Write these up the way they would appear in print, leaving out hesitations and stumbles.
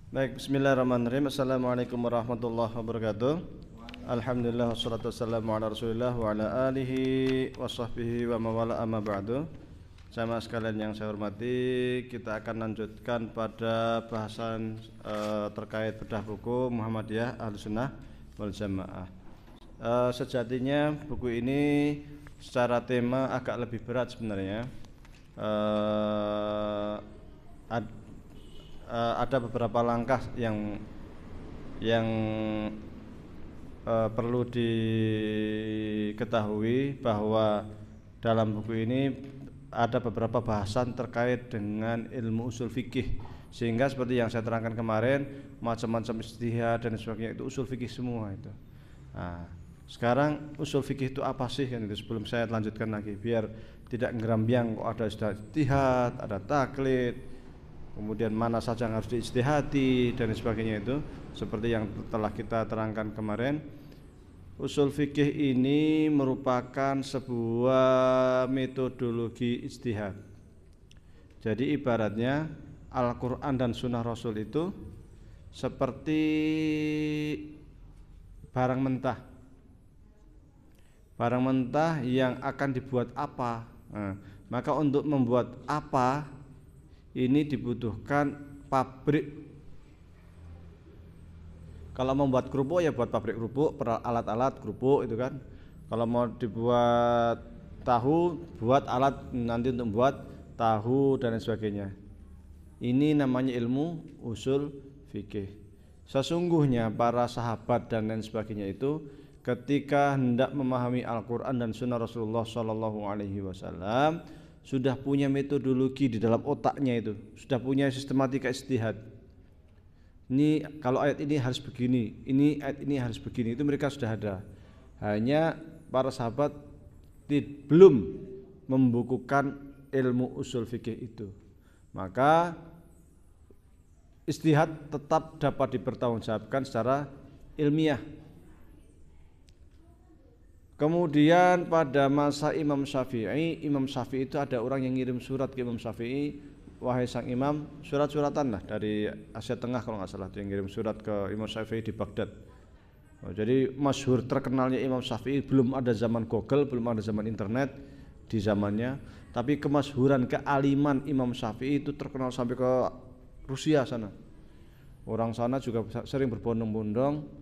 Baik, bismillahirrahmanirrahim. Assalamualaikum warahmatullahi wabarakatuh. Alhamdulillah wassalatu wassalamu ala Rasulillah wa ala alihi wa sahbihi wa mawala amma ba'du. Jamaah sekalian yang saya hormati, kita akan lanjutkan pada bahasan terkait bedah buku Muhammadiyah Ahlussunnah wal Jamaah. Sejatinya buku ini secara tema agak lebih berat sebenarnya. Ada beberapa langkah yang perlu diketahui bahwa dalam buku ini ada beberapa bahasan terkait dengan ilmu usul fikih, sehingga seperti yang saya terangkan kemarin, macam-macam ijtihad dan sebagainya itu usul fikih semua itu. Nah, sekarang usul fikih itu apa sih kan itu, sebelum saya lanjutkan lagi biar tidak ngerambiang kok ada ijtihad, ada taklid, kemudian mana saja yang harus diijtihadi dan sebagainya itu. Seperti yang telah kita terangkan kemarin, usul fikih ini merupakan sebuah metodologi ijtihad. Jadi ibaratnya Al-Quran dan Sunnah Rasul itu seperti barang mentah yang akan dibuat apa. Nah, maka untuk membuat apa ini dibutuhkan pabrik. Kalau membuat kerupuk ya buat pabrik kerupuk, alat-alat kerupuk itu kan. Kalau mau dibuat tahu, buat alat nanti untuk buat tahu dan sebagainya. Ini namanya ilmu usul fikih. Sesungguhnya para sahabat dan lain sebagainya itu ketika hendak memahami Al-Quran dan Sunnah Rasulullah SAW sudah punya metodologi di dalam otaknya, itu sudah punya sistematika ijtihad. Ini kalau ayat ini harus begini, ini ayat ini harus begini, itu mereka sudah ada. Hanya para sahabat belum membukukan ilmu usul fikih itu. Maka ijtihad tetap dapat dipertanggungjawabkan secara ilmiah. Kemudian pada masa Imam Syafi'i itu ada orang yang ngirim surat ke Imam Syafi'i, wahai sang imam, surat-suratan lah dari Asia Tengah kalau nggak salah, dia ngirim surat ke Imam Syafi'i di Baghdad. Jadi masyhur terkenalnya Imam Syafi'i, belum ada zaman Google, belum ada zaman internet di zamannya, tapi kemasyhuran, kealiman Imam Syafi'i itu terkenal sampai ke Rusia sana. Orang sana juga sering berbondong-bondong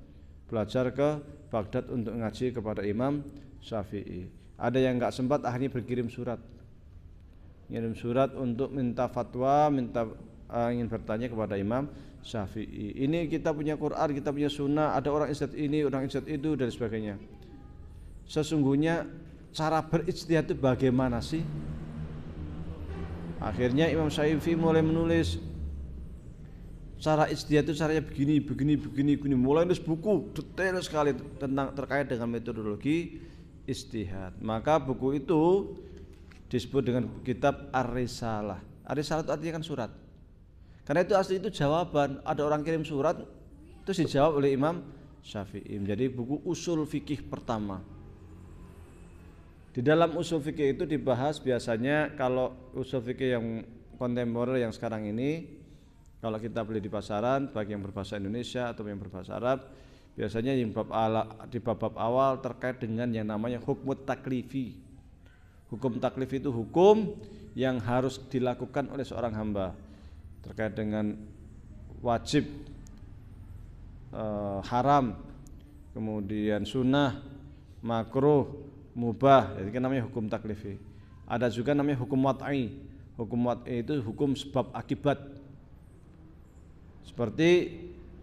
belajar ke Baghdad untuk ngaji kepada Imam Syafi'i. Ada yang nggak sempat akhirnya berkirim surat, ngirim surat untuk minta fatwa, ingin bertanya kepada Imam Syafi'i. Ini kita punya Quran, kita punya Sunnah, ada orang ijtihad ini, orang ijtihad itu dan sebagainya. Sesungguhnya cara berijtihad itu bagaimana sih? Akhirnya Imam Syafi'i mulai menulis cara ijtihad itu caranya begini, mulai nulis buku detail sekali tentang terkait dengan metodologi ijtihad. Maka buku itu disebut dengan kitab Ar-Risalah. Ar-Risalah itu artinya kan surat. Karena itu asli itu jawaban, ada orang kirim surat terus dijawab oleh Imam Syafi'i. Jadi buku usul fikih pertama. Di dalam usul fikih itu dibahas biasanya, kalau usul fikih yang kontemporer yang sekarang ini, kalau kita beli di pasaran, bagi yang berbahasa Indonesia atau yang berbahasa Arab, biasanya yang di bab awal terkait dengan yang namanya hukum taklifi. Hukum taklif itu hukum yang harus dilakukan oleh seorang hamba terkait dengan wajib, haram, kemudian sunnah, makruh, mubah. Jadi kan namanya hukum taklifi. Ada juga namanya hukum wat'i. Hukum wat'i itu hukum sebab akibat. Seperti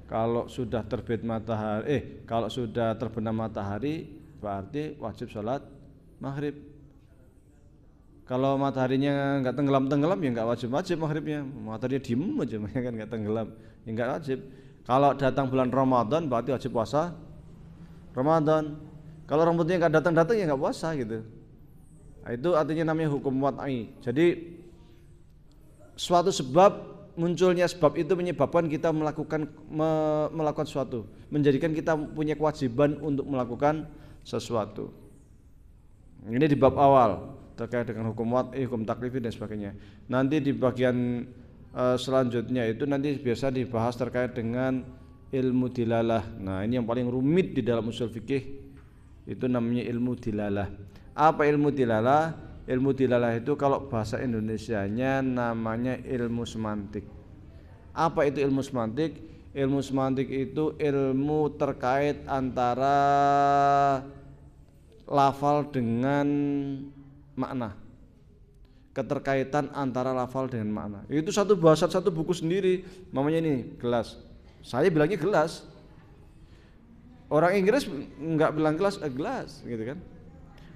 kalau sudah terbit matahari, kalau sudah terbenam matahari berarti wajib sholat maghrib. Kalau mataharinya nggak tenggelam ya nggak wajib maghribnya. Mataharinya diem aja kan nggak tenggelam, ya nggak wajib. Kalau datang bulan Ramadan berarti wajib puasa Ramadan. Kalau rambutnya nggak datang ya nggak puasa gitu. Nah, itu artinya namanya hukum wat'i. Jadi suatu sebab, munculnya sebab itu menyebabkan kita melakukan sesuatu, menjadikan kita punya kewajiban untuk melakukan sesuatu. Ini di bab awal terkait dengan hukum wat'i, hukum taklifi dan sebagainya. Nanti di bagian selanjutnya itu nanti biasa dibahas terkait dengan ilmu dilalah. Nah, ini yang paling rumit di dalam usul fikih, itu namanya ilmu dilalah. Apa ilmu dilalah? Ilmu dilalah itu kalau bahasa Indonesianya namanya ilmu semantik. Apa itu ilmu semantik? Ilmu semantik itu ilmu terkait antara lafal dengan makna. Keterkaitan antara lafal dengan makna. Itu satu bahasa, satu buku sendiri. Namanya ini gelas. Saya bilangnya gelas. Orang Inggris enggak bilang gelas, gelas gitu kan.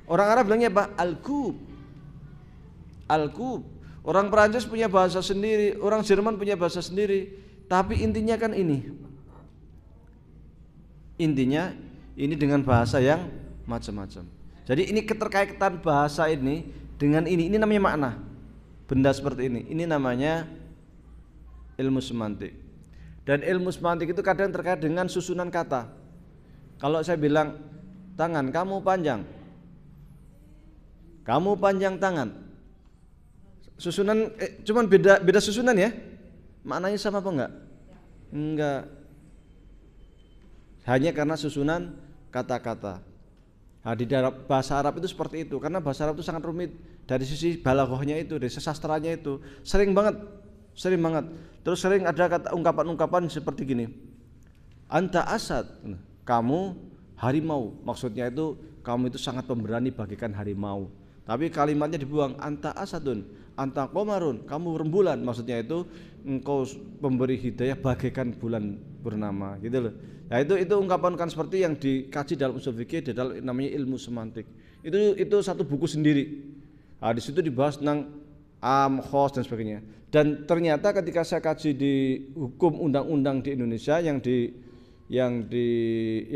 Orang Arab bilangnya apa? Al-kub. Al-kub. Orang Perancis punya bahasa sendiri, orang Jerman punya bahasa sendiri. Tapi intinya kan ini. Intinya ini dengan bahasa yang macam-macam. Jadi ini keterkaitan bahasa ini dengan ini namanya makna. Benda seperti ini namanya ilmu semantik. Dan ilmu semantik itu kadang terkait dengan susunan kata. Kalau saya bilang tangan kamu panjang tangan. Susunan cuman beda susunan ya. Maknanya sama apa enggak? Enggak. Hanya karena susunan kata-kata. Nah, di dalam bahasa Arab itu seperti itu, karena bahasa Arab itu sangat rumit dari sisi balaghahnya itu, dari sastranya itu, sering banget. Terus sering ada kata ungkapan-ungkapan seperti gini. Anta asad, kamu harimau. Maksudnya itu kamu itu sangat pemberani bagaikan harimau. Tapi kalimatnya dibuang, anta asadun, anta qamarun, kamu rembulan. Maksudnya itu engkau pemberi hidayah bagaikan bulan purnama, gitu loh. Nah, itu ungkapan seperti yang dikaji dalam usul fikih, dalam namanya ilmu semantik. Itu satu buku sendiri. Nah, di situ dibahas tentang am, khos dan sebagainya. Dan ternyata ketika saya kaji di hukum undang-undang di Indonesia yang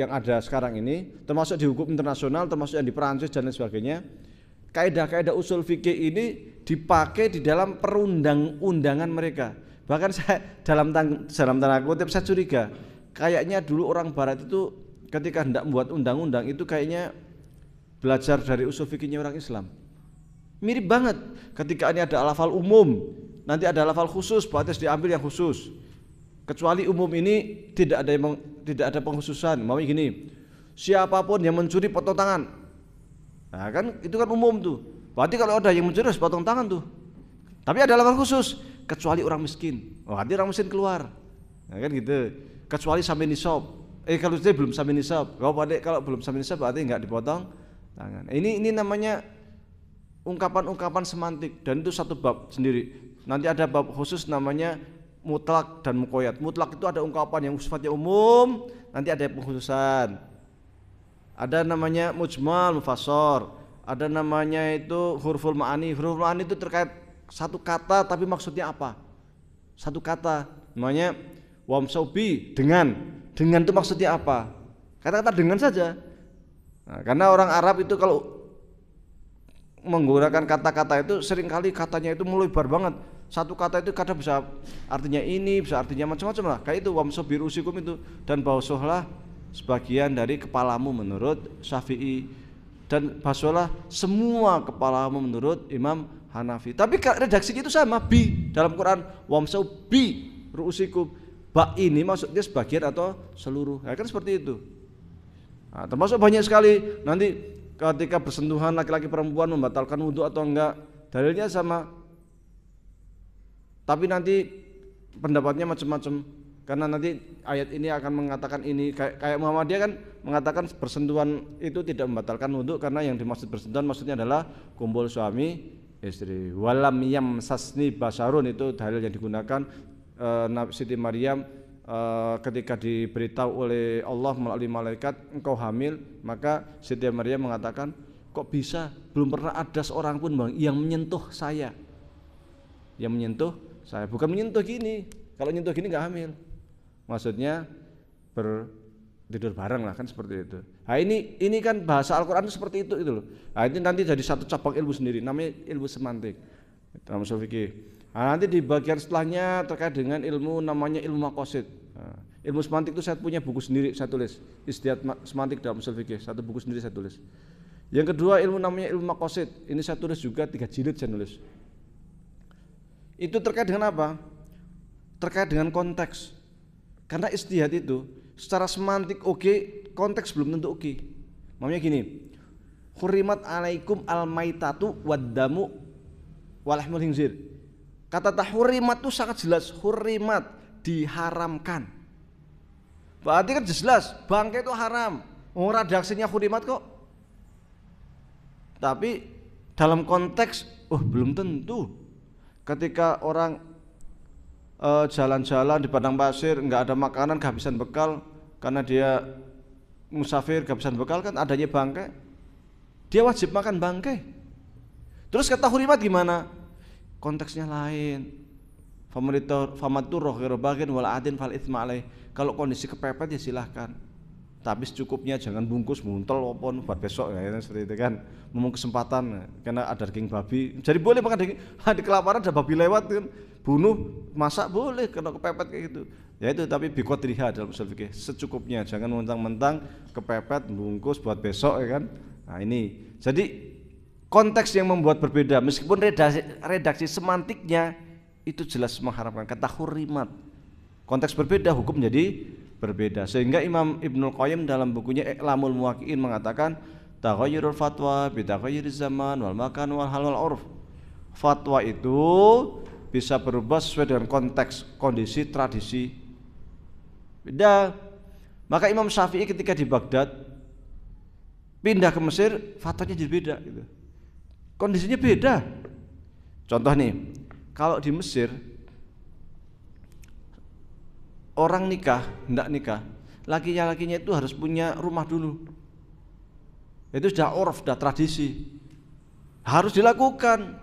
ada sekarang ini, termasuk di hukum internasional, termasuk yang di Perancis dan lain sebagainya, kaidah-kaidah usul fikih ini dipakai di dalam perundang-undangan mereka. Bahkan saya dalam tanda kutip saya curiga, kayaknya dulu orang Barat itu ketika hendak membuat undang-undang itu kayaknya belajar dari usul fikihnya orang Islam. Mirip banget. Ketika ini ada lafal umum, nanti ada lafal khusus, berarti diambil yang khusus. Kecuali umum ini tidak ada pengkhususan. Mau gini, siapapun yang mencuri potong tangan. Nah kan itu kan umum tuh. Berarti kalau ada yang mencuri harus potong tangan tuh. Tapi ada lafal khusus, kecuali orang miskin. Oh, berarti orang miskin keluar. Nah kan gitu. Kecuali sampai nisab. Kalau dia belum sampai nisab. Kalau belum sampai nisab berarti enggak dipotong tangan. Ini namanya ungkapan-ungkapan semantik, dan itu satu bab sendiri. Nanti ada bab khusus namanya mutlak dan muqayyad. Mutlak itu ada ungkapan yang sifatnya umum, nanti ada pengkhususan. Ada namanya mujmal, mufassar. Ada namanya itu huruful ma'ani. Huruful ma'ani itu terkait satu kata tapi maksudnya apa? Satu kata namanya wamsaubi, dengan itu maksudnya apa? Kata-kata dengan saja. Nah, karena orang Arab itu kalau menggunakan kata-kata itu seringkali katanya itu melebar banget. Satu kata itu kadang bisa artinya ini, bisa artinya macam-macam lah. Kayak itu wamsabir usikum itu, dan basuhlah sebagian dari kepalamu menurut Syafi'i, dan basuhlah semua kepalamu menurut Imam Hanafi. Tapi redaksinya itu sama, bi dalam Quran, wamsau bi ru'usikum. Ba ini maksudnya sebagian atau seluruh. Ya kan seperti itu. Nah, termasuk banyak sekali nanti ketika bersentuhan laki-laki perempuan membatalkan wudhu atau enggak, dalilnya sama. Tapi nanti pendapatnya macam-macam, karena nanti ayat ini akan mengatakan ini, kayak Muhammadiyah kan mengatakan bersentuhan itu tidak membatalkan wudhu, karena yang dimaksud bersentuhan maksudnya adalah kumpul suami istri. Walam yamsasni basarun, itu dalil yang digunakan Siti Maryam ketika diberitahu oleh Allah melalui malaikat engkau hamil, maka Siti Maryam mengatakan, kok bisa, belum pernah ada seorang pun bang yang menyentuh saya. Yang menyentuh saya, bukan menyentuh gini. Kalau menyentuh gini nggak hamil. Maksudnya tidur bareng lah, kan seperti itu. Nah ini kan bahasa Al-Quran itu seperti itu loh. Nah ini nanti jadi satu cabang ilmu sendiri, namanya ilmu semantik dalam usul fikih. Nah, nanti di bagian setelahnya terkait dengan ilmu namanya ilmu maqasid. Nah, ilmu semantik itu saya punya buku sendiri, saya tulis Istiad Semantik dalam usul fikih, satu buku sendiri saya tulis. Yang kedua ilmu namanya ilmu maqasid, ini saya tulis juga 3 jilid saya nulis. Itu terkait dengan apa? terkait dengan konteks. Karena ijtihad itu secara semantik oke, konteks belum tentu oke. Maksudnya gini, hurrimat alaikum al-maitatu wad-damu walahmul khinzir. Kata hurrimat itu sangat jelas, hurrimat diharamkan. Berarti kan jelas bangkai itu haram. Redaksinya hurrimat kok. Tapi dalam konteks belum tentu. Ketika orang jalan-jalan di padang pasir nggak ada makanan, kehabisan bekal karena dia musafir, kehabisan bekal kan adanya bangkai, dia wajib makan bangkai. Terus kata hurimat gimana? Konteksnya lain. Famaturroh ghairu wal adin fal itsma alaih. Kalau kondisi kepepet ya silahkan, tapi secukupnya, jangan bungkus muntel opon buat besok ya, seperti itu kan. Memang kesempatan karena ada daging babi, jadi boleh makan daging. Di kelaparan ada babi lewat kan, bunuh, masak boleh karena kepepet kayak gitu. Ya itu, tapi biqadriha dalam usul fikih, secukupnya, jangan mentang-mentang kepepet bungkus buat besok ya kan. Nah ini, jadi konteks yang membuat berbeda, meskipun redaksi semantiknya itu jelas mengharapkan kata hurrimat. Konteks berbeda, hukum menjadi berbeda. Sehingga Imam Ibnul Qayyim dalam bukunya I'lamul Muwaqqi'in mengatakan taghayyurul fatwa bitaghayyuriz zaman wal makan wal hal wal urf. Fatwa itu bisa berubah sesuai dengan konteks, kondisi, tradisi. Beda. Maka Imam Syafi'i ketika di Baghdad pindah ke Mesir, fatwanya jadi beda gitu. Kondisinya beda. Contoh nih, kalau di Mesir orang hendak nikah, lakinya itu harus punya rumah dulu. Itu sudah urf, sudah tradisi, harus dilakukan.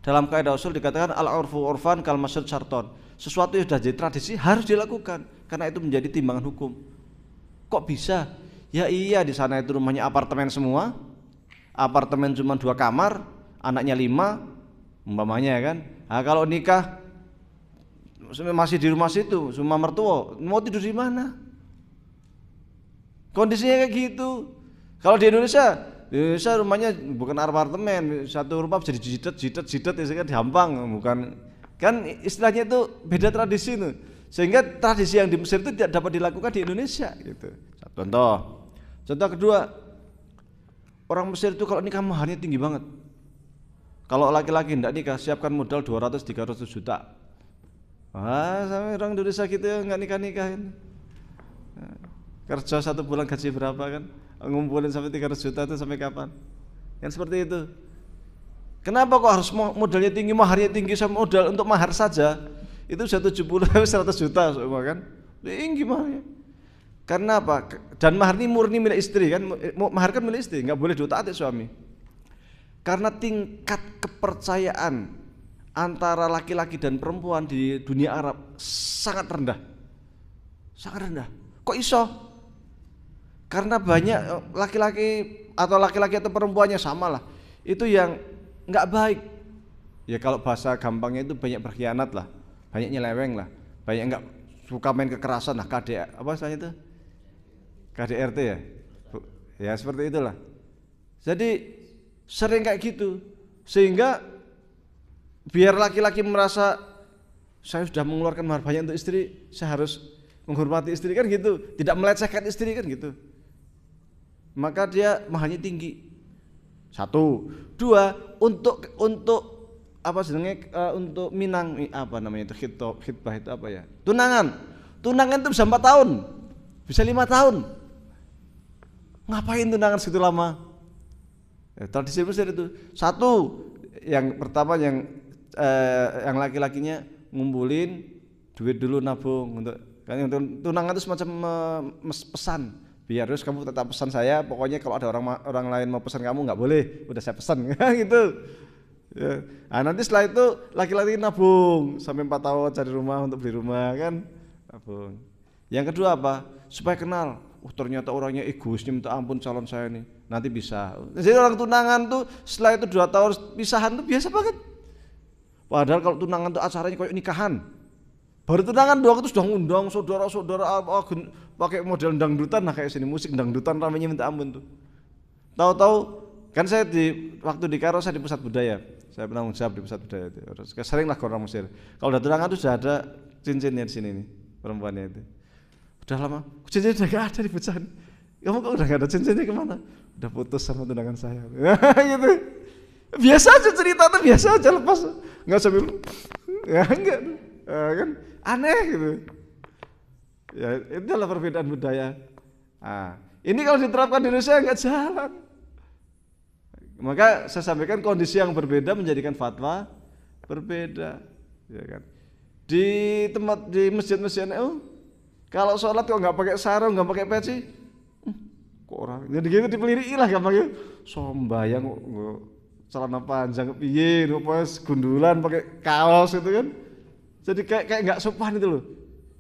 Dalam kaidah usul dikatakan al-urfu urfan kal masyhur syarton. Sesuatu yang sudah jadi tradisi harus dilakukan, karena itu menjadi timbangan hukum. Kok bisa? Ya iya, di sana itu rumahnya apartemen semua, apartemen cuma 2 kamar, anaknya 5 umpamanya kan. Nah, kalau nikah masih di rumah situ, semua mertua, mau tidur di mana? Kondisinya kayak gitu. Kalau di Indonesia rumahnya bukan apartemen, satu rumah jadi jidat ya kan, dihampang, bukan kan, istilahnya itu beda tradisi itu. Sehingga tradisi yang di Mesir itu tidak dapat dilakukan di Indonesia gitu. Contoh kedua, orang Mesir itu kalau nikah maharnya tinggi banget. Kalau laki-laki hendak nikah, siapkan modal 200-300 juta. Sampai orang Indonesia gitu nggak nikah-nikahin. Kerja 1 bulan gaji berapa kan? Ngumpulin sampai 300 juta itu sampai kapan? Kan seperti itu. Kenapa kok harus modalnya tinggi, maharnya tinggi? Sama modal untuk mahar saja itu 170-100 juta semua kan? Tinggi maharnya. Karena apa? Dan mahar ini murni milik istri kan? Mahar kan milik istri, nggak boleh diutak-atik suami. Karena tingkat kepercayaan antara laki-laki dan perempuan di dunia Arab sangat rendah. Sangat rendah. Kok iso? Karena banyak laki-laki atau perempuannya sama lah, itu yang nggak baik. Ya kalau bahasa gampangnya itu banyak berkhianat lah, banyak nyeleweng lah, banyak nggak suka main kekerasan lah, apa istilahnya itu? KDRT ya? Ya seperti itulah. Jadi sering kayak gitu, sehingga biar laki-laki merasa saya sudah mengeluarkan mahar banyak untuk istri, saya harus menghormati istri kan gitu, tidak melecehkan istri kan gitu. Maka dia maharnya tinggi. 1, 2 untuk apa sebenarnya untuk minang apa namanya itu khitbah itu apa ya? Tunangan itu bisa 4 tahun, bisa 5 tahun. Ngapain tunangan segitu lama? Tradisi Mesir itu. 1, yang pertama yang laki-lakinya ngumpulin duit dulu, nabung untuk tunangan itu semacam pesan. Biar terus kamu tetap pesan saya, pokoknya kalau ada orang lain mau pesan kamu nggak boleh, udah saya pesan gitu. Ya. Nah, nanti setelah itu laki-laki nabung sampai 4 tahun cari rumah untuk beli rumah kan, nabung. Yang kedua apa? Supaya kenal, ternyata orangnya egoisnya minta ampun calon saya nih, nanti bisa. Jadi orang tunangan tuh setelah itu 2 tahun pisahan tuh biasa banget. Padahal kalau tunangan tuh acaranya kayak nikahan. Baru tunangan doang itu sudah ngundang saudara-saudara pakai model dangdutan, nah kayak sini musik dangdutan ramenya minta ampun tuh. Tahu-tahu kan saya waktu di Kairo saya di pusat budaya, saya penanggung jawab di pusat budaya itu. Sering lah ke orang Mesir. Kalau udah tunangan tuh sudah ada cincinnya di sini nih perempuannya itu. Udah lama, cincinnya udah gak ada dipecahin. Kamu kok udah gak ada cincinnya kemana? Udah putus sama tunangan saya. Gitu. Biasa aja cerita tuh, biasa aja lepas. Nggak sambil, ya enggak, kan aneh gitu. Ya itu adalah perbedaan budaya. Nah, ini kalau diterapkan di Indonesia nggak jalan. Maka saya sampaikan kondisi yang berbeda menjadikan fatwa berbeda, ya kan. Di tempat di masjid-masjid NU, kalau sholat kok nggak pakai sarung, nggak pakai peci, kok orang jadi gitu dipeliri lah gampangnya. Sombayang celana panjang piye, pas gundulan pakai kaos itu kan. Jadi kayak nggak sopan itu loh.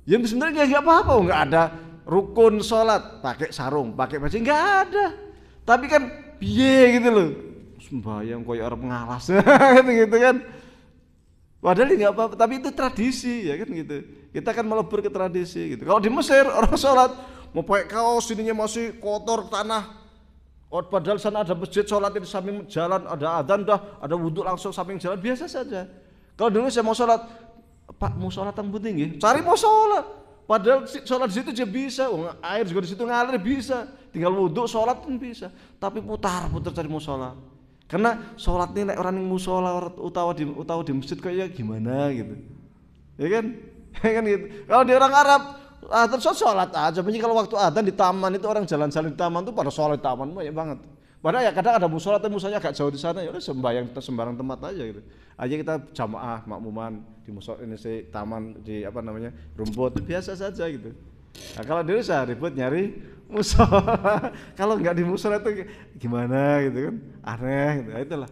Ya sebenarnya nggak apa-apa, nggak ada rukun sholat pakai sarung, pakai peci nggak ada. Tapi kan piye gitu loh, sembahyang koyo orang ngalas gitu kan. Padahal nggak apa-apa, tapi itu tradisi ya kan gitu. Kita kan melebur ke tradisi gitu. Kalau di Mesir orang sholat mau pakai kaos, ininya masih kotor tanah. Padahal sana ada masjid, sholat di samping jalan, ada adzan dah, ada wudhu langsung samping jalan, biasa saja. Kalau dulu saya mau sholat, Pak mau sholat yang penting ya, cari mau sholat. Padahal sholat di situ aja bisa, air juga di situ ngalir bisa, tinggal wudhu sholat pun bisa. Tapi putar-putar cari mau sholat. Karena sholat ini orang yang musola utawa di masjid kayak gimana gitu, ya kan, ya kan gitu. Kalau di orang Arab, terus sholat aja. Tapi kalau waktu adzan di taman itu orang jalan-jalan di taman tuh pada sholat di taman banyak banget. Padahal ya kadang ada musola tapi musolanya agak jauh di sana, ya udah sembarang tempat aja gitu. Aja kita jamaah makmuman di musola ini si taman di apa namanya rumput biasa saja gitu. Nah, kalau dulu saya ribut nyari musola. Kalau nggak di musola itu gimana gitu kan, aneh gitu. Nah, itulah.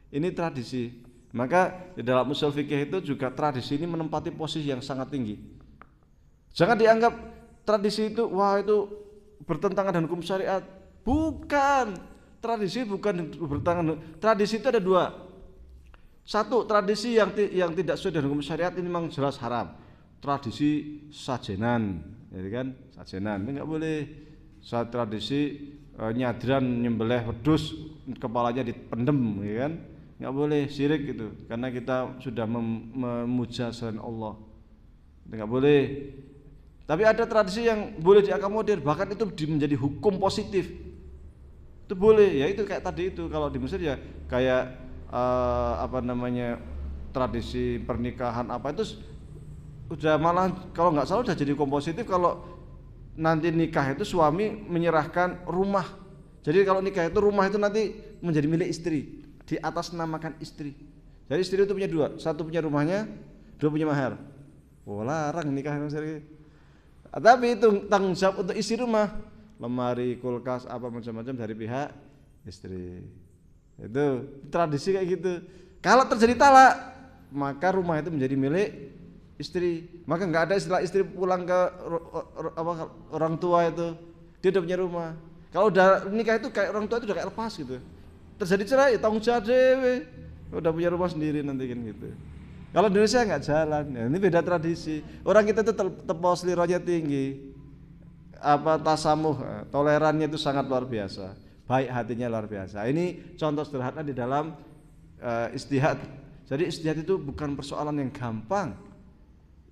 Ini tradisi. Maka di dalam usul fikih itu juga tradisi ini menempati posisi yang sangat tinggi. Jangan dianggap tradisi itu wah itu bertentangan dengan hukum syariat. Bukan. Tradisi bukan bertentangan. Tradisi itu ada dua. Satu, tradisi yang tidak sesuai dengan hukum syariat ini memang jelas haram. Tradisi sajenan, ya kan? Sajenan ini nggak boleh. Saat tradisi nyadran nyembelih wedhus kepalanya dipendem, ya kan? Nggak boleh, syirik gitu. Karena kita sudah memuja selain Allah. Nggak boleh. Tapi ada tradisi yang boleh diakomodir, bahkan itu menjadi hukum positif. Itu boleh, ya itu kayak tadi itu kalau di Mesir ya kayak apa namanya tradisi pernikahan apa itu udah malah kalau nggak salah udah jadi hukum positif kalau nanti nikah itu suami menyerahkan rumah. Jadi kalau nikah itu rumah itu nanti menjadi milik istri, di atas namakan istri. Jadi istri itu punya dua, satu punya rumahnya, dua punya mahar. Oh larang nikah Mesir. Tapi itu tanggung jawab untuk isi rumah, lemari, kulkas, apa macam-macam dari pihak istri. Itu tradisi kayak gitu. Kalau terjadi talak, maka rumah itu menjadi milik istri. Maka nggak ada istilah istri pulang ke orang tua itu, dia udah punya rumah. Kalau udah nikah itu kayak orang tua itu udah kayak lepas gitu. Terjadi cerai, ya tanggung jawab dewe. Udah punya rumah sendiri nanti kan gitu. Kalau di Indonesia nggak jalan, ya, ini beda tradisi. Orang kita itu tepos lironya tinggi, apa tasamuh, tolerannya itu sangat luar biasa, baik hatinya luar biasa. Ini contoh sederhana di dalam ijtihad. Jadi ijtihad itu bukan persoalan yang gampang,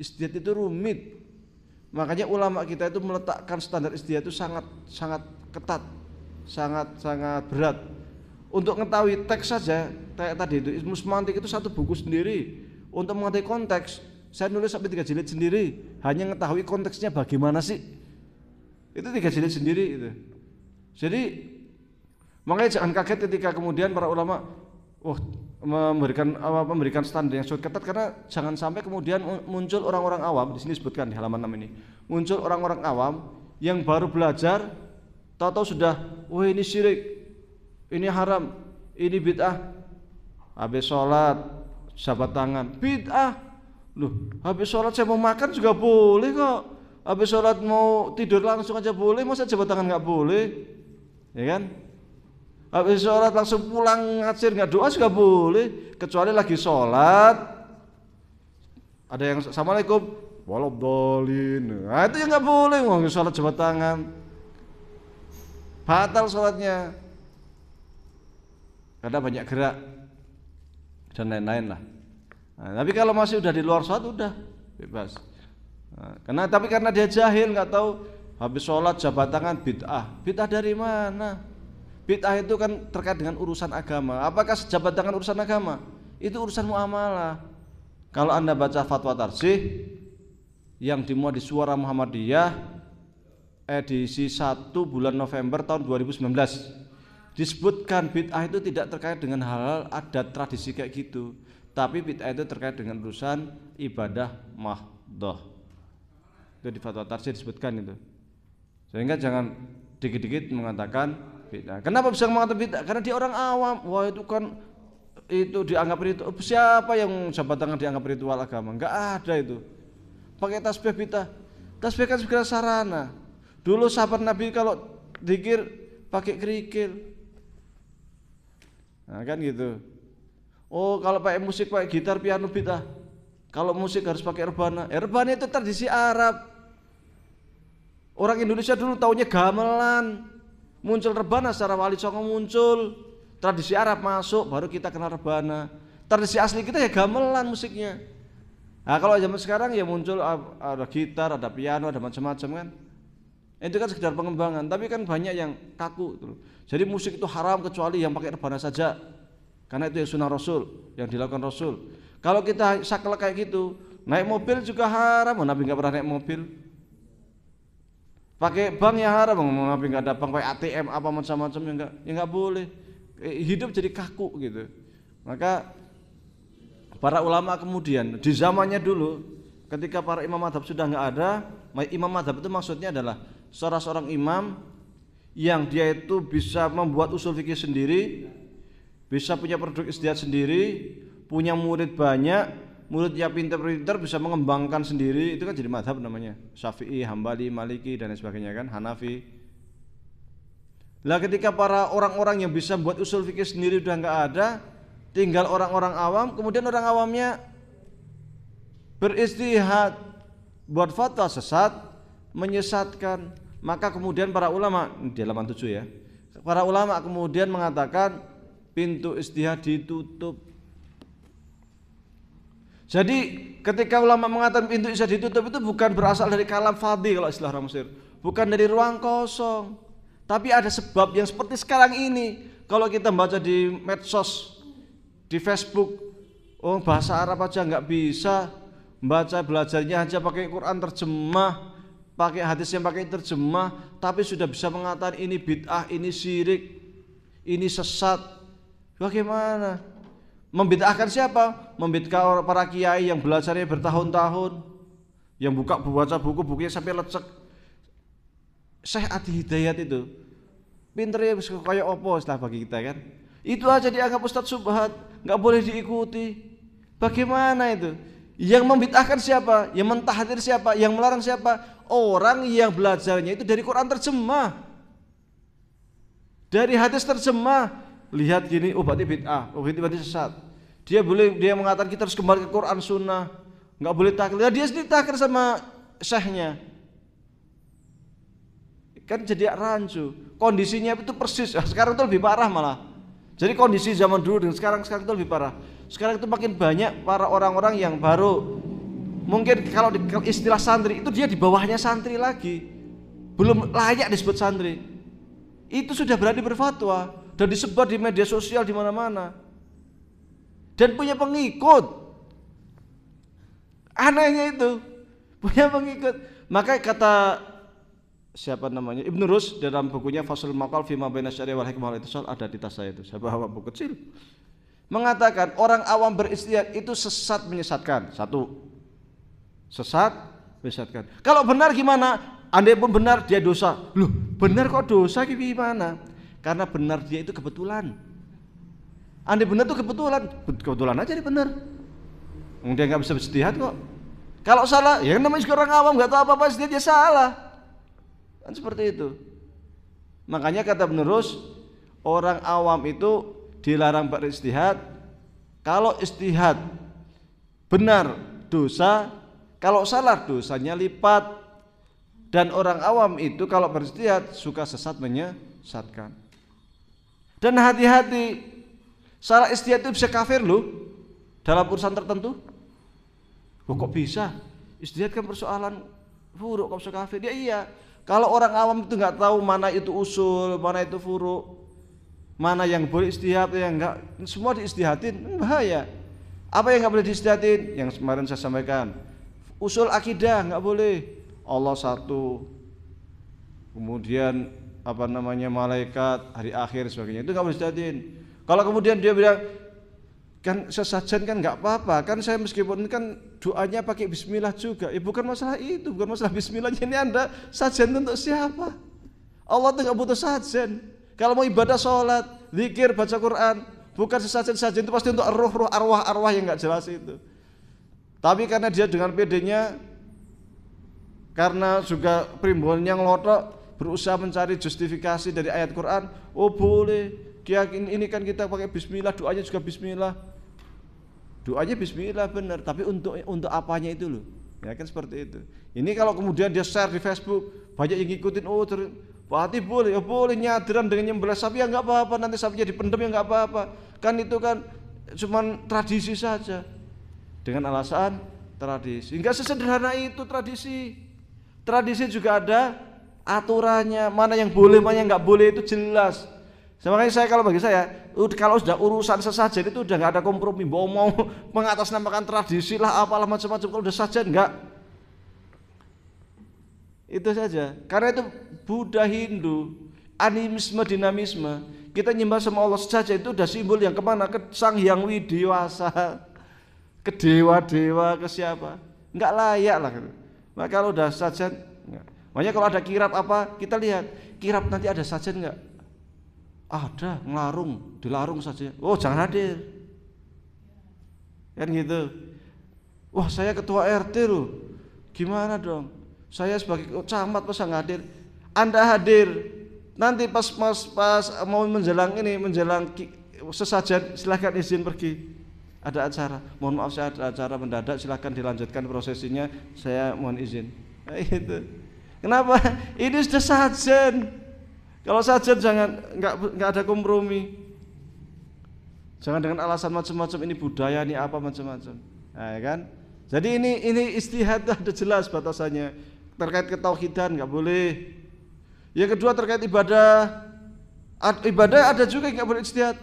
ijtihad itu rumit. Makanya ulama kita itu meletakkan standar ijtihad itu sangat ketat, sangat berat. Untuk mengetahui teks saja, kayak tadi itu Ismu Semantik itu satu buku sendiri. Untuk mengetahui konteks, saya nulis sampai 3 jilid sendiri, hanya mengetahui konteksnya bagaimana sih. Itu 3 jilid sendiri itu. Jadi makanya jangan kaget ketika kemudian para ulama memberikan standar yang sangat ketat, karena jangan sampai kemudian muncul orang-orang awam, di sini disebutkan di halaman 6 ini. Muncul orang-orang awam yang baru belajar, tahu-tahu sudah, wah ini syirik, ini haram, ini bid'ah. Habis sholat jabat tangan, bid'ah. Loh, habis sholat saya mau makan juga boleh kok. Habis sholat mau tidur langsung aja boleh, masa jabat tangan nggak boleh? Ya kan? Habis sholat langsung pulang ngacir nggak doa juga boleh, kecuali lagi sholat. Ada yang assalamualaikum, walabdolin. Nah itu yang nggak boleh, mau sholat jabat tangan, batal sholatnya. Karena banyak gerak dan lain-lain lah. Nah, tapi kalau masih udah di luar sholat udah bebas. Nah, karena dia jahil, nggak tahu, habis sholat jabat tangan bid'ah. Bid'ah dari mana? Bid'ah itu kan terkait dengan urusan agama. Apakah jabat tangan urusan agama? Itu urusan muamalah. Kalau Anda baca fatwa tarsih yang dimuat di Suara Muhammadiyah edisi 1 bulan November tahun 2019, disebutkan bid'ah itu tidak terkait dengan hal-hal adat tradisi kayak gitu, tapi bid'ah itu terkait dengan urusan ibadah mahdoh. Itu di fatwa tarsih disebutkan itu. Sehingga jangan dikit-dikit mengatakan bid'ah. Kenapa bisa mengatakan bid'ah? Karena dia orang awam. Wah, itu kan itu dianggap ritual. Siapa yang jabat tangan dianggap ritual agama? Enggak ada itu. Pakai tasbih bid'ah. Tasbih kan segala sarana. Dulu sahabat Nabi kalau zikir pakai kerikil. Nah, kan gitu. Oh, kalau pakai musik, pakai gitar, piano bid'ah. Kalau musik harus pakai rebana. Rebana itu tradisi Arab. Orang Indonesia dulu taunya gamelan. Muncul rebana secara Wali Songo muncul. Tradisi Arab masuk, baru kita kenal rebana. Tradisi asli kita ya gamelan musiknya. Nah, kalau zaman sekarang ya muncul ada gitar, ada piano, ada macam-macam kan. Itu kan sekedar pengembangan, tapi kan banyak yang kaku gitu. Jadi musik itu haram kecuali yang pakai rebana saja. Karena itu yang sunnah Rasul, yang dilakukan Rasul. Kalau kita saklek kayak gitu, naik mobil juga haram. Nabi nggak pernah naik mobil. Pakai bank ya haram. Nabi nggak ada bank, pakai ATM apa macam-macam ya nggak boleh. Hidup jadi kaku gitu. Maka para ulama kemudian di zamannya dulu, ketika para imam madhab sudah nggak ada, imam madhab itu maksudnya adalah seorang imam yang dia itu bisa membuat usul fikih sendiri, bisa punya produk ijtihad sendiri, punya murid banyak, muridnya pintar-pintar, bisa mengembangkan sendiri, itu kan jadi madhab namanya. Syafi'i, Hambali, Maliki dan sebagainya kan, Hanafi. Lah ketika para orang-orang yang bisa buat usul fikih sendiri udah nggak ada, tinggal orang-orang awam, kemudian orang awamnya beristihad, buat fatwa sesat, menyesatkan. Maka kemudian para ulama di halaman 7 ya, para ulama kemudian mengatakan pintu istihad ditutup. Jadi ketika ulama mengatakan pintu istihad ditutup itu bukan berasal dari kalam fadhi kalau istilah orang Mesir, bukan dari ruang kosong, tapi ada sebab yang seperti sekarang ini. Kalau kita baca di medsos, di Facebook, oh bahasa Arab aja nggak bisa, baca belajarnya aja pakai Quran terjemah, pakai hadis yang pakai terjemah, tapi sudah bisa mengatakan ini bid'ah, ini syirik, ini sesat. Bagaimana? Membid'ahkan siapa? Membid'ahkan para kiai yang belajarnya bertahun-tahun, yang baca bukunya sampai lecek. Syekh Adi Hidayat itu pinternya kayak opo setelah bagi kita kan. Itu aja dianggap ustadz subhat, nggak boleh diikuti. Bagaimana itu? Yang membid'ahkan siapa? Yang mentahdir siapa? Yang melarang siapa? Orang yang belajarnya itu dari Quran terjemah, dari hadis terjemah. Lihat gini, oh berarti bid'ah, oh berarti sesat. Dia mengatakan kita harus kembali ke Quran Sunnah, nggak boleh taklid. Dia sendiri taklid sama syekhnya, kan jadi rancu. Kondisinya itu persis. Sekarang itu lebih parah malah. Jadi kondisi zaman dulu dengan sekarang itu lebih parah. Sekarang itu makin banyak para orang-orang yang baru, mungkin kalau istilah santri itu dia di bawahnya santri lagi, belum layak disebut santri. Itu sudah berani berfatwa dan disebar di media sosial di mana-mana dan punya pengikut. Anehnya itu punya pengikut. Maka kata siapa namanya Ibnu Rus dalam bukunya Faslul Maqal fi ma baina syariah wal hikmah wal ittisal, ada di tas saya itu. Saya bawa buku kecil. Mengatakan orang awam beristihad itu sesat menyesatkan. Satu, sesat menyesatkan. Kalau benar gimana? Andai pun benar dia dosa. Loh, benar kok dosa gimana? Karena benar dia itu kebetulan. Andai benar itu kebetulan aja dia benar. Dia nggak bisa beristihad kok. Kalau salah, ya namanya orang awam nggak tahu apa-apa, dia salah. Kan seperti itu. Makanya kata Ibnu Rus, orang awam itu dilarang beristihad. Kalau istihad benar dosa, kalau salah dosanya lipat. Dan orang awam itu kalau beristihad suka sesat menyesatkan. Dan hati-hati, salah istihad itu bisa kafir loh dalam urusan tertentu. Kok bisa? Ijtihad kan persoalan furu' kok bisa kafir? Ya iya. Kalau orang awam itu nggak tahu mana itu usul, mana itu furu', mana yang boleh ijtihad, yang enggak, semua diijtihadin, bahaya. Apa yang nggak boleh diijtihadin? Yang kemarin saya sampaikan, usul akidah nggak boleh. Allah satu, kemudian apa namanya malaikat, hari akhir sebagainya, itu nggak boleh diijtihadin. Kalau kemudian dia bilang kan sesajen kan nggak apa-apa, kan saya meskipun kan doanya pakai bismillah juga, ya bukan masalah itu, bukan masalah bismillahnya, ini Anda sajen untuk siapa? Allah tuh nggak butuh sajen. Kalau mau ibadah sholat, zikir, baca Quran, bukan sesajen-sajen itu pasti untuk roh-roh arwah-arwah yang nggak jelas itu. Tapi karena dia dengan pedenya, karena juga primbonnya ngelotok, berusaha mencari justifikasi dari ayat Quran, oh boleh, ini kan kita pakai bismillah, doanya juga bismillah. Doanya bismillah benar, tapi untuk apanya itu loh. Ya kan seperti itu. Ini kalau kemudian dia share di Facebook, banyak yang ngikutin, oh berarti boleh, ya boleh nyadiran dengan nyembelih sapi ya enggak apa-apa, nanti sapinya dipendem ya enggak apa-apa. Kan itu kan cuman tradisi saja. Dengan alasan tradisi. Enggak sesederhana itu tradisi. Tradisi juga ada aturannya, mana yang boleh, mana yang enggak boleh itu jelas. Makanya saya kalau bagi saya, kalau sudah urusan sesajen itu udah nggak ada kompromi. Mau mengatasnamakan tradisi lah, apalah macam-macam. Kalau udah sajen nggak, itu saja. Karena itu Buddha, Hindu, animisme, dinamisme. Kita nyembah sama Allah saja itu udah simbol yang kemana? Ke Sang Hyang Widiwasa, ke dewa-dewa, ke siapa? Nggak layak lah. Nah kalau udah sajen, nggak. Makanya kalau ada kirap apa, kita lihat kirap nanti ada sajen nggak? Ada, ngelarung, dilarung saja. Oh jangan hadir, kan gitu. Wah saya ketua RT loh, gimana dong? Saya sebagai camat masa nggak hadir? Anda hadir, nanti pas mau menjelang sesajen, silahkan izin pergi. Ada acara, mohon maaf saya ada acara mendadak, silahkan dilanjutkan prosesinya. Saya mohon izin. Nah, itu. Kenapa? Ini sudah sajen. Kalau saja jangan nggak ada kompromi. Jangan dengan alasan macam-macam, ini budaya, ini apa macam-macam. Nah, ya kan? Jadi ini ijtihad ada jelas batasannya. Terkait ketauhidan nggak boleh. Yang kedua terkait ibadah. Ibadah ada juga yang nggak boleh ijtihad.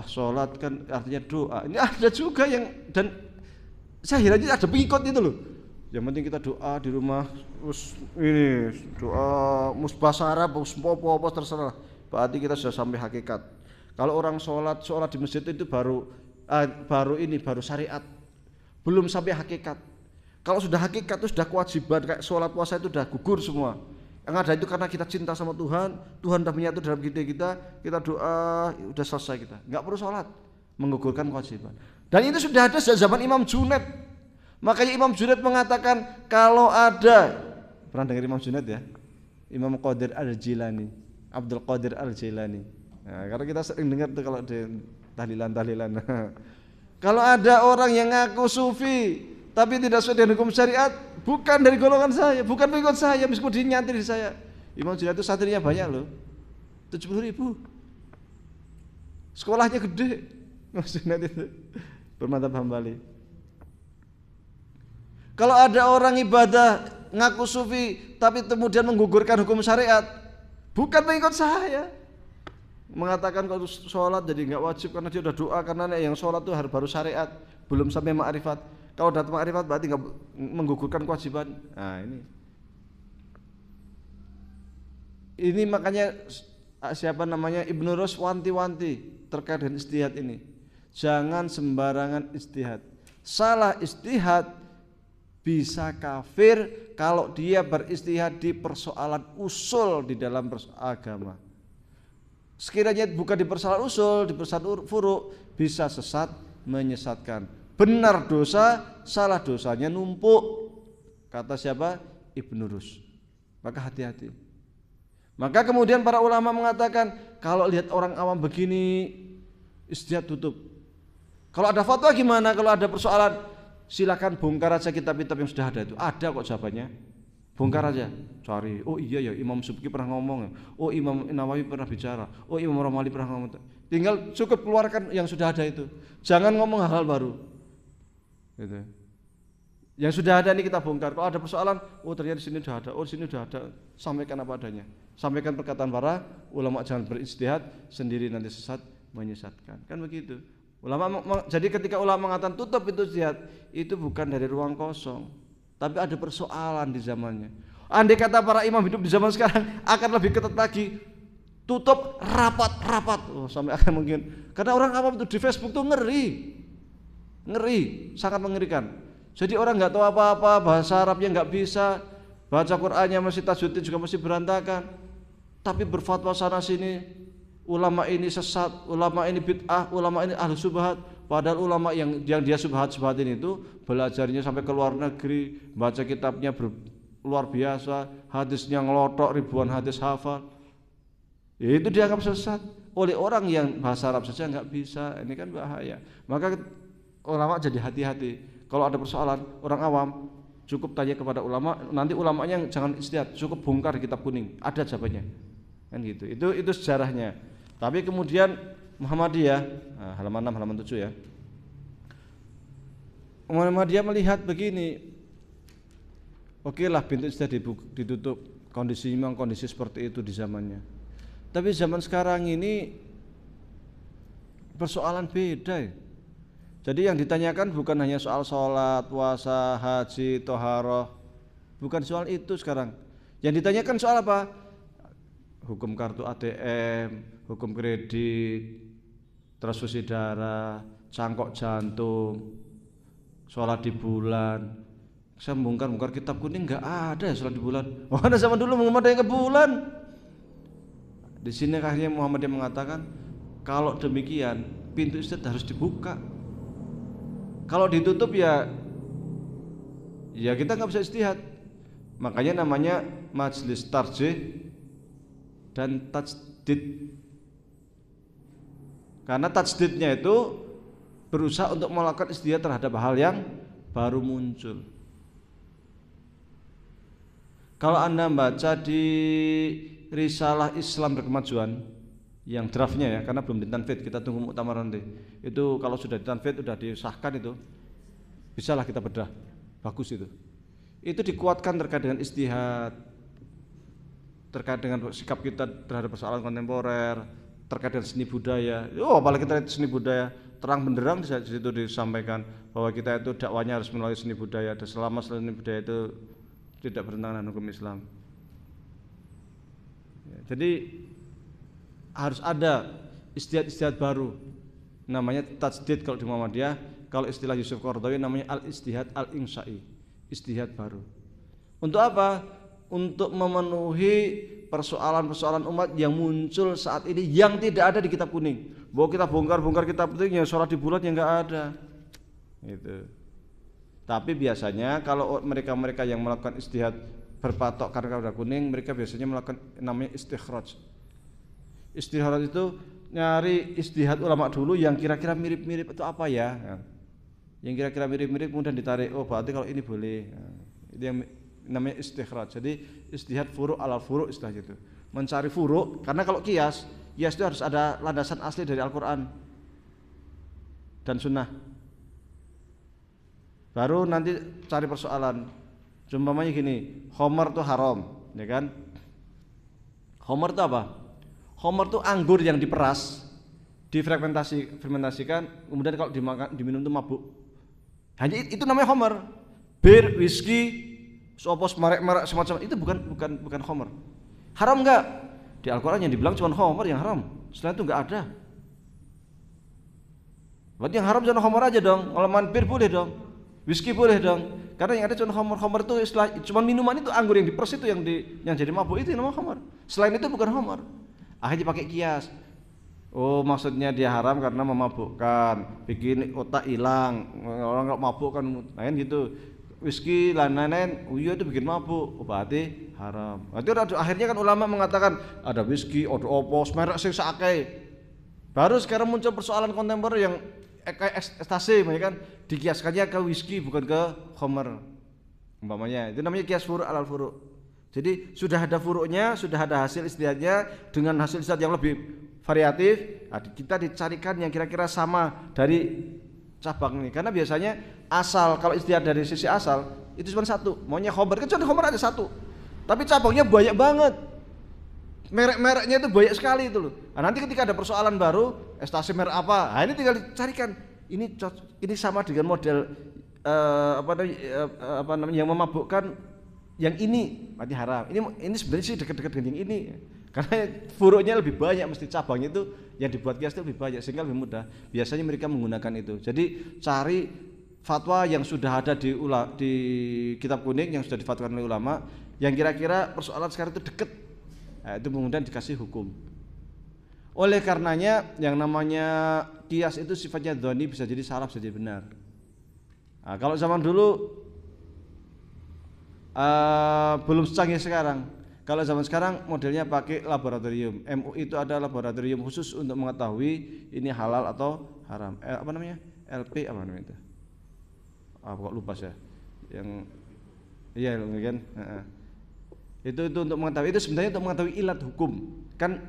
Sholat kan artinya doa. Ini ada juga yang, dan saya herannya ada pengikut itu loh. Yang penting kita doa di rumah, terus ini doa musbasara, apa terserah. Berarti kita sudah sampai hakikat. Kalau orang sholat di masjid itu baru syariat, belum sampai hakikat. Kalau sudah hakikat itu sudah kewajiban, kayak sholat puasa itu sudah gugur semua. Yang ada itu karena kita cinta sama Tuhan, Tuhan sudah menyatu dalam kita doa, sudah selesai kita. Nggak perlu sholat, menggugurkan kewajiban. Dan itu sudah ada sejak zaman Imam Junaid. Makanya Imam Junaid mengatakan kalau ada, pernah dengar Imam Junaid ya? Imam Qadir Al-Jilani, Abdul Qadir Al-Jilani. Nah, karena kita sering dengar tuh kalau di tahlilan. Kalau ada orang yang ngaku sufi tapi tidak sesuai dengan hukum syariat, bukan dari golongan saya, bukan pengikut saya, meskipun dinyantir di saya. Imam Junaid itu santrinya banyak loh, 70.000. Sekolahnya gede. Imam Junaid itu bermadzhab Hambali. Kalau ada orang ibadah ngaku sufi tapi kemudian menggugurkan hukum syariat, bukan pengikut saya. Mengatakan kalau sholat jadi nggak wajib karena dia udah doa, karena yang sholat itu baru syariat, belum sampai ma'rifat. Kalau udah ma'rifat berarti nggak menggugurkan kewajiban. Nah ini makanya siapa namanya Ibnu Rus wanti-wanti terkait dengan ijtihad ini. Jangan sembarangan ijtihad. Salah ijtihad bisa kafir kalau dia beristihad di persoalan usul di dalam agama. Sekiranya bukan di persoalan usul, di persoalan furu', bisa sesat, menyesatkan. Benar dosa, salah dosanya numpuk. Kata siapa? Ibnu Rus. Maka hati-hati. Maka kemudian para ulama mengatakan kalau lihat orang awam begini, istihad tutup. Kalau ada fatwa gimana? Kalau ada persoalan, silakan bongkar aja kitab-kitab yang sudah ada itu. Ada kok jawabannya. Bongkar aja, cari. Oh iya ya, Imam Subki pernah ngomong. Oh Imam Nawawi pernah bicara. Oh Imam Romali pernah ngomong. Tinggal cukup keluarkan yang sudah ada itu. Jangan ngomong hal-hal baru. Gitu. Yang sudah ada ini kita bongkar. Kalau ada persoalan, oh ternyata di sini sudah ada, oh di sini sudah ada, sampaikan apa adanya. Sampaikan perkataan para ulama, jangan berijtihad sendiri nanti sesat menyesatkan. Kan begitu. Jadi ketika ulama mengatakan tutup itu ijtihad, itu bukan dari ruang kosong, tapi ada persoalan di zamannya. Andai kata para imam hidup di zaman sekarang akan lebih ketat lagi. Tutup rapat-rapat. Oh, sampai akan mungkin. Karena orang awam itu di Facebook tuh ngeri. Ngeri, sangat mengerikan. Jadi orang nggak tahu apa-apa, bahasa Arabnya nggak bisa, baca Qur'annya masih tajwidnya juga masih berantakan. Tapi berfatwa sana sini, ulama ini sesat, ulama ini bid'ah, ulama ini ahli subhat. Padahal ulama yang dia subhat-subhat ini itu belajarnya sampai ke luar negeri, baca kitabnya luar biasa, hadisnya ngelotok ribuan hadis hafal. Ya itu dianggap sesat oleh orang yang bahasa Arab saja nggak bisa. Ini kan bahaya. Maka ulama jadi hati-hati. Kalau ada persoalan orang awam cukup tanya kepada ulama, nanti ulamanya jangan ijtihad, cukup bongkar di kitab kuning, ada jawabannya. Kan gitu. Itu sejarahnya. Tapi kemudian Muhammadiyah, halaman 6 halaman 7 ya. Muhammadiyah melihat begini. Oke lah pintu ijtihad ditutup, kondisi memang kondisi seperti itu di zamannya. Tapi zaman sekarang ini persoalan beda ya. Jadi yang ditanyakan bukan hanya soal sholat, puasa, haji, toharoh, bukan soal itu sekarang. Yang ditanyakan soal apa? Hukum kartu ATM, hukum kredit, transfusi darah, cangkok jantung, sholat di bulan. Saya bongkar kitab kuning nggak ada ya sholat di bulan. Ada zaman dulu Muhammadiyah ke bulan. Di sini akhirnya Muhammadiyah mengatakan kalau demikian pintu ijtihad harus dibuka. Kalau ditutup ya kita nggak bisa ijtihad. Makanya namanya majelis tarjih dan tajdid. Karena tajdidnya itu berusaha untuk melakukan ijtihad terhadap hal yang baru muncul. Kalau Anda baca di Risalah Islam Berkemajuan yang draftnya ya, karena belum ditanfid, kita tunggu muktamar nanti. Itu kalau sudah ditanfid, sudah disahkan itu, bisalah kita bedah, bagus itu. Itu dikuatkan terkait dengan ijtihad, terkait dengan sikap kita terhadap persoalan kontemporer, terkait dengan seni budaya. Apalagi terkait seni budaya, terang benderang di situ disampaikan bahwa kita itu dakwanya harus melalui seni budaya, dan selama seni budaya itu tidak bertentangan dengan hukum Islam. Jadi harus ada ijtihad baru, namanya tajdid kalau di Muhammadiyah. Kalau istilah Yusuf Qaradawi namanya al-ijtihad al-insya'i, ijtihad baru. Untuk apa? Untuk memenuhi persoalan-persoalan umat yang muncul saat ini yang tidak ada di kitab kuning. Bahwa kita bongkar kitab kuning, yang sholat di bulan yang nggak ada. Gitu. Tapi biasanya kalau mereka yang melakukan ijtihad berpatok karena kitab kuning, mereka biasanya melakukan namanya istikhraj. Istikhraj itu nyari ijtihad ulama dulu yang kira-kira mirip-mirip itu apa ya? Yang kira-kira mirip-mirip kemudian ditarik. Oh berarti kalau ini boleh. Itu yang namanya istikhraj. Jadi ijtihad furu' ala furu' istilah itu. Mencari furu', karena kalau kias itu harus ada landasan asli dari Al-Qur'an dan Sunnah. Baru nanti cari persoalan. Umpamanya gini, khamar itu haram, ya kan? Khamar itu apa? Khamar itu anggur yang diperas, difermentasikan, kemudian kalau diminum itu mabuk. Hanya itu namanya khamar. Bir, whisky, sopos, merek-merek semacam itu bukan khamar. Haram enggak? Di Al-Qur'an yang dibilang cuma khamar yang haram. Setelah itu enggak ada. Berarti yang haram cuma khamar aja dong. Kalau bir boleh dong. Whisky boleh dong. Karena yang ada cuma khamar. Khamar itu istilah, cuma minuman itu anggur yang diperes itu yang jadi mabuk itu namanya khamar. Selain itu bukan khamar. Akhirnya pakai kias. Oh maksudnya dia haram karena memabukkan, bikin otak hilang, orang nggak mabuk kan, lain gitu. Whisky lain-lain, iya itu bikin mabuk, berarti haram. Berarti akhirnya kan ulama mengatakan ada whisky, ada opos, merek sing sakake. Baru sekarang muncul persoalan kontemporer yang kayak ekstasi, ya kan, dikiaskannya ke whisky bukan ke khamar. Umpamanya itu namanya kias furu' alal furu'. Jadi sudah ada furu'nya, sudah ada hasil ijtihadnya dengan hasil ijtihad yang lebih variatif. Kita dicarikan yang kira-kira sama dari cabang ini. Karena biasanya asal, kalau ijtihad dari sisi asal itu cuma satu, maunya khobar, kan cuma khobar ada satu, tapi cabangnya banyak banget, merek-mereknya itu banyak sekali itu loh. Nah, nanti ketika ada persoalan baru, ekstasi merek apa, nah ini tinggal dicarikan, ini sama dengan model apa namanya yang memabukkan yang ini, berarti haram. Ini sebenarnya sih dekat-dekat dengan yang ini, karena furuknya lebih banyak, mesti cabangnya itu yang dibuat kias itu lebih banyak sehingga lebih mudah. Biasanya mereka menggunakan itu. Jadi cari fatwa yang sudah ada di kitab kuning yang sudah difatwakan oleh ulama, yang kira-kira persoalan sekarang itu dekat. Nah, itu kemudian dikasih hukum. Oleh karenanya yang namanya kias itu sifatnya dhoni, bisa jadi salah, bisa jadi benar. Nah, kalau zaman dulu belum secanggih sekarang. Kalau zaman sekarang modelnya pakai laboratorium. MUI itu ada laboratorium khusus untuk mengetahui ini halal atau haram. Apa namanya? LP apa namanya itu? Kok lupa saya. Yang iya kan? Itu untuk mengetahui, itu sebenarnya untuk mengetahui ilat hukum. Kan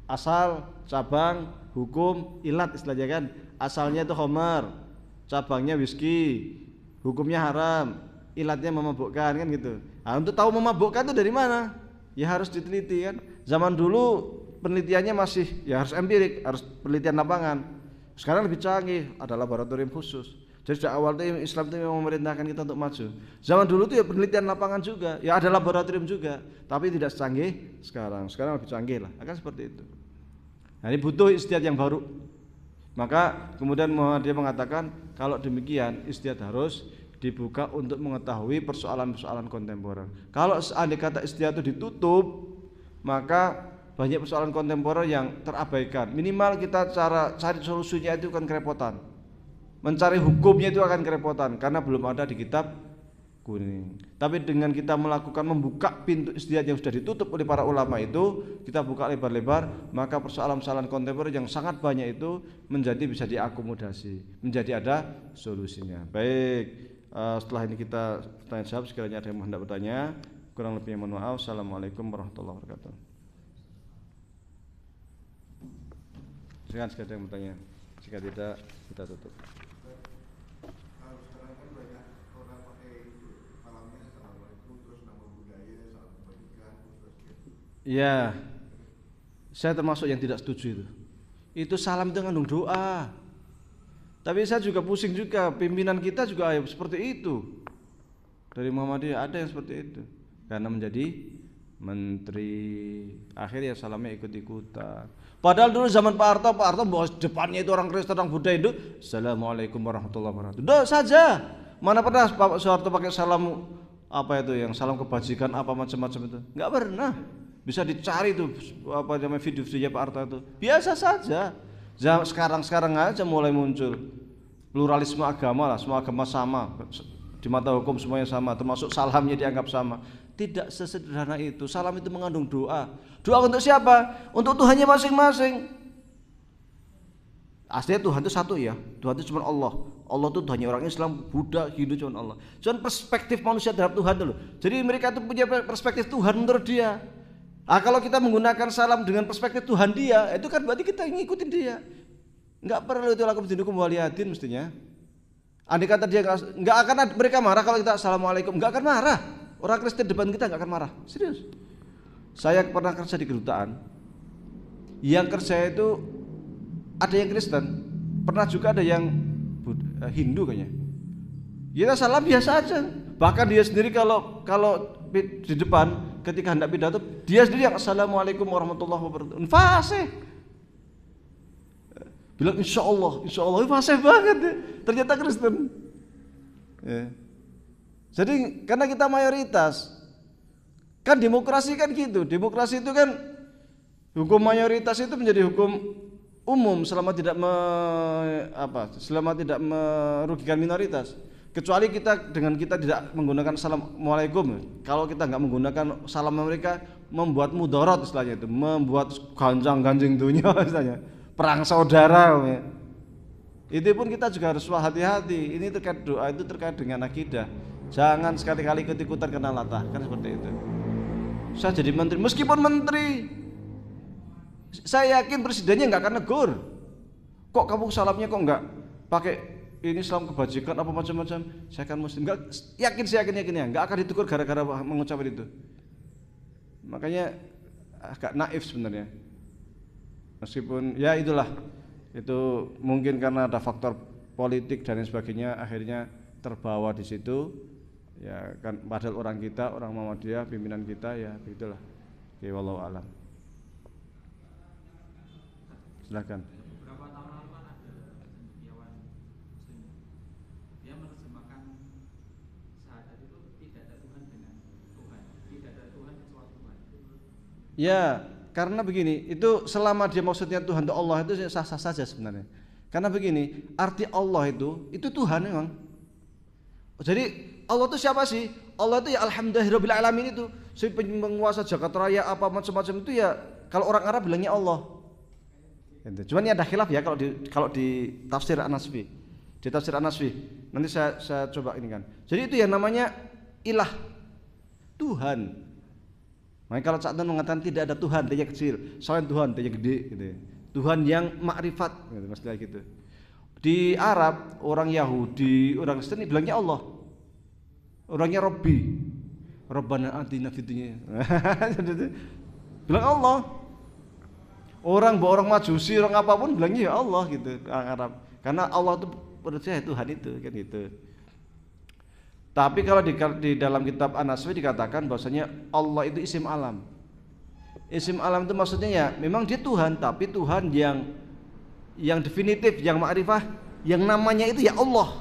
asal, cabang, hukum, ilat istilahnya kan. Asalnya itu khamar, cabangnya whisky, hukumnya haram, ilatnya memabukkan kan gitu. Nah, untuk tahu memabukkan itu dari mana? Ya harus diteliti kan. Zaman dulu penelitiannya masih ya harus empirik, harus penelitian lapangan. Sekarang lebih canggih, ada laboratorium khusus. Jadi sejak awal itu Islam itu memang memerintahkan kita untuk maju. Zaman dulu itu ya penelitian lapangan juga, ya ada laboratorium juga, tapi tidak secanggih sekarang. Sekarang lebih canggih lah, akan seperti itu. Nah, ini butuh ijtihad yang baru. Maka kemudian dia mengatakan kalau demikian ijtihad harus dibuka untuk mengetahui persoalan-persoalan kontemporer. Kalau andai kata ijtihad itu ditutup, maka banyak persoalan kontemporer yang terabaikan. Minimal kita cari solusinya itu kan kerepotan. Mencari hukumnya itu akan kerepotan karena belum ada di kitab kuning. Tapi dengan kita melakukan membuka pintu ijtihad yang sudah ditutup oleh para ulama itu, kita buka lebar-lebar, maka persoalan-persoalan kontemporer yang sangat banyak itu menjadi bisa diakomodasi, menjadi ada solusinya. Baik, setelah ini kita tanya jawab, sekiranya ada yang hendak bertanya, kurang lebihnya mohon maaf. Assalamualaikum warahmatullahi wabarakatuh. Silakan jika ada yang bertanya, jika tidak kita tutup. Ya, saya termasuk yang tidak setuju itu. Itu salam itu ngandung doa. Tapi saya juga pusing juga, pimpinan kita juga seperti itu. Dari Muhammadiyah ada yang seperti itu. Karena menjadi menteri, akhirnya salamnya ikut-ikutan. Padahal dulu zaman Pak Harto bahwa depannya itu orang Kristen, orang Buddha itu, Assalamualaikum warahmatullahi wabarakatuh. Udah saja. Mana pernah Pak Soeharto pakai salam apa itu yang salam kebajikan apa macam-macam itu? Enggak pernah. Bisa dicari tuh apa namanya video-videonya Pak Harto itu. Biasa saja. Sekarang aja mulai muncul pluralisme agama lah, semua agama sama. Di mata hukum semuanya sama, termasuk salamnya dianggap sama. Tidak sesederhana itu. Salam itu mengandung doa. Doa untuk siapa? Untuk Tuhannya masing-masing. Aslinya Tuhan itu satu ya. Tuhan itu cuma Allah. Allah itu Tuhannya orang Islam, Buddha, Hindu cuma Allah. Cuman perspektif manusia terhadap Tuhan itu loh. Jadi mereka itu punya perspektif Tuhan menurut dia. Nah, kalau kita menggunakan salam dengan perspektif Tuhan dia, itu kan berarti kita ngikutin dia. Enggak perlu itu lakum dinukum waliyadin mestinya. Andai kata dia enggak akan mereka marah kalau kita assalamualaikum, enggak akan marah. Orang Kristen depan kita enggak akan marah. Serius. Saya pernah kerja di kedutaan. Yang kerja itu ada yang Kristen, pernah juga ada yang Hindu kayaknya. Kita salam biasa aja. Bahkan dia sendiri kalau di depan ketika hendak pidato, dia sendiri yang assalamualaikum warahmatullahi wabarakatuh. Fasih. Bilang insya Allah fasih banget ya. Ternyata Kristen. Ya. Jadi karena kita mayoritas, kan demokrasi kan gitu. Demokrasi itu kan hukum mayoritas itu menjadi hukum umum selama tidak merugikan minoritas. Kecuali kita tidak menggunakan assalamualaikum. Kalau kita nggak menggunakan salam mereka, membuat mudarat istilahnya itu, membuat ganjang-ganjing dunia istilahnya, perang saudara. Itu pun kita juga harus hati-hati. Ini terkait doa, itu terkait dengan akidah. Jangan sekali-kali ikut-ikutan kena latah, kan seperti itu. Saya jadi menteri, meskipun menteri, saya yakin presidennya nggak akan negur. Kok kamu salamnya kok nggak pakai ini Islam kebajikan apa macam-macam, saya akan muslim. Enggak, yakinnya, enggak akan ditegur gara-gara mengucapkan itu. Makanya agak naif sebenarnya. Meskipun ya itulah, itu mungkin karena ada faktor politik dan lain sebagainya, akhirnya terbawa di situ. Ya kan, padahal orang kita, orang Muhammadiyah, pimpinan kita ya begitulah. Oke, wallahu alam. Silakan. Beberapa tahun lalu kan ada cendekiawan muslim, dia menerjemahkan syahadat itu tidak ada Tuhan dengan Tuhan, tidak ada Tuhan kecuali Tuhan. Ya, karena begini, itu selama dia maksudnya Tuhan itu Allah itu sah-sah saja sebenarnya. Karena begini, arti Allah itu Tuhan memang. Jadi Allah itu siapa sih? Allah itu ya alhamdulillahirabbil alamin itu, si penguasa jagat raya apa macam-macam itu ya, kalau orang Arab bilangnya Allah. Cuman ini ada khilaf ya kalau di tafsir An-Nasfi. Di tafsir An-Nasfi. Nanti saya coba ini kan. Jadi itu yang namanya ilah, Tuhan. Makanya kalau saat itu mengatakan tidak ada Tuhan, dia kecil, selain Tuhan, dia gede gitu. Tuhan yang makrifat gitu, maksudnya gitu. Di Arab, orang Yahudi, orang Kristen bilangnya Allah. Orangnya Robbi. Rabbana atina fid dunya. Bilang Allah. Orang Majusi, orang apapun bilangnya ya Allah gitu, orang Arab. Karena Allah itu menurut saya Tuhan itu kan gitu. Tapi kalau di dalam kitab An-Nasfi dikatakan bahwasanya Allah itu isim alam. Isim alam itu maksudnya ya memang dia Tuhan, tapi Tuhan yang definitif, yang ma'rifah, yang namanya itu ya Allah.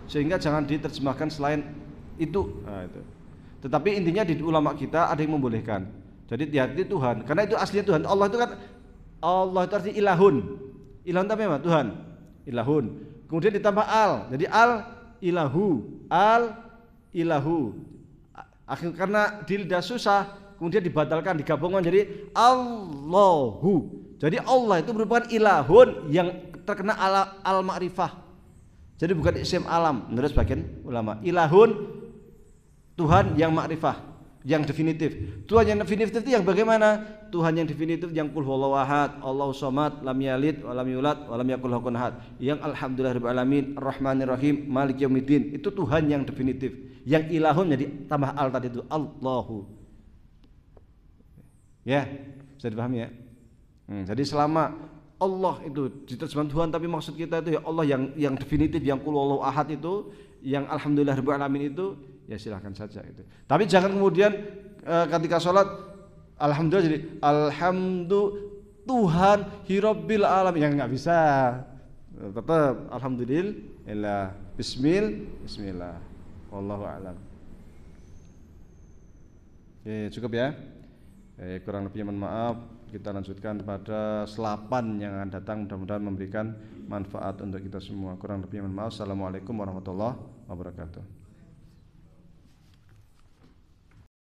Sehingga jangan diterjemahkan selain itu. Nah, itu. Tetapi intinya di ulama kita ada yang membolehkan. Jadi hati Tuhan, karena itu aslinya Tuhan. Allah itu kan, Allah itu artinya ilahun. Ilahun itu apa? Tuhan. Ilahun. Kemudian ditambah al. Jadi al ilahu. Al ilahu. Karena di lidah susah, kemudian dibatalkan, digabungkan jadi Allahu. Jadi Allah itu merupakan ilahun yang terkena al ma'rifah. Jadi bukan isim alam menurut sebagian ulama. Ilahun, Tuhan yang ma'rifah, yang definitif. Tuhan yang definitif itu yang bagaimana? Tuhan yang definitif yang qul huwallahu ahad, Allahus samad, lam yalid wa lam yulad wa lam yakul lahu kufuwan ahad. Yang alhamdulillahirabbil alamin, arrahmanir rahim, maliki yaumiddin. Itu Tuhan yang definitif. Yang ilahun jadi tambah al tadi itu Allahu. Ya, bisa dipahami ya? Jadi selama Allah itu diterjemahkan Tuhan, tapi maksud kita itu ya Allah yang definitif, yang qul huwallahu ahad itu, yang alhamdulillahirabbil alamin itu, ya silahkan saja itu. Tapi jangan kemudian ketika sholat alhamdulillah jadi Tuhan hirabbil alamin, yang nggak bisa. Tetap alhamdulillah, bismillah, wallahu a'lam. Oke, cukup ya. Kurang lebihnya mohon maaf. Kita lanjutkan pada selapan yang akan datang, mudah-mudahan memberikan manfaat untuk kita semua. Kurang lebihnya mohon maaf. Assalamualaikum warahmatullahi wabarakatuh.